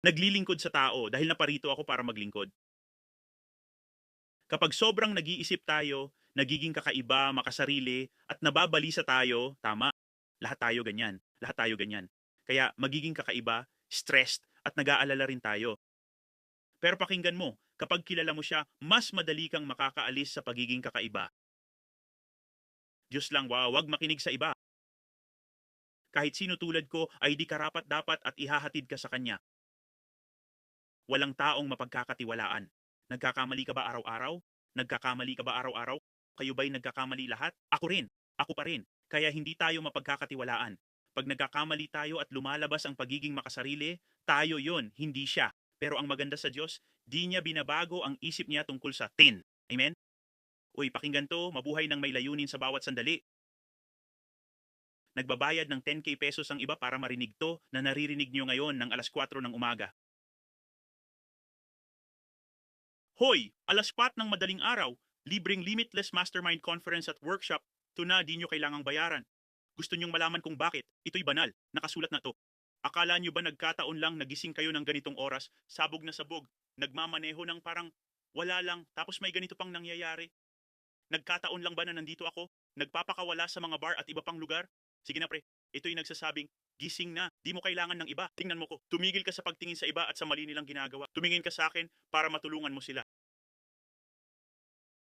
naglilingkod sa tao dahil naparito ako para maglingkod. Kapag sobrang nag-iisip tayo, nagiging kakaiba, makasarili, at nababalisa tayo, tama, lahat tayo ganyan. Lahat tayo ganyan. Kaya magiging kakaiba, stressed, at nag-aalala rin tayo. Pero pakinggan mo, kapag kilala mo siya, mas madali kang makakaalis sa pagiging kakaiba. Diyos lang, wag makinig sa iba. Kahit sino tulad ko ay di karapat-dapat at ihahatid ka sa kanya. Walang taong mapagkakatiwalaan. Nagkakamali ka ba araw-araw? Nagkakamali ka ba araw-araw? Kayo ba'y nagkakamali lahat? Ako rin. Ako pa rin. Kaya hindi tayo mapagkakatiwalaan. Pag nagkakamali tayo at lumalabas ang pagiging makasarili, tayo yon, hindi siya. Pero ang maganda sa Diyos, di niya binabago ang isip niya tungkol sa tin. Amen? Uy, pakinggan to, mabuhay ng may layunin sa bawat sandali. Nagbabayad ng 10K pesos ang iba para marinig to na naririnig niyo ngayon ng alas 4 ng umaga. Hoy! Alas 4 ng madaling araw, libreng Limitless Mastermind Conference at Workshop, to na di nyo kailangang bayaran. Gusto nyong malaman kung bakit? Ito'y banal, nakasulat na to. Akala nyo ba nagkataon lang nagising kayo ng ganitong oras, sabog na sabog, nagmamaneho ng parang wala lang, tapos may ganito pang nangyayari? Nagkataon lang ba na nandito ako? Nagpapakawala sa mga bar at iba pang lugar? Sige na pre, ito'y nagsasabing, gising na, di mo kailangan ng iba. Tingnan mo ko, tumigil ka sa pagtingin sa iba at sa mali nilang ginagawa. Tumingin ka sa akin para matulungan mo sila.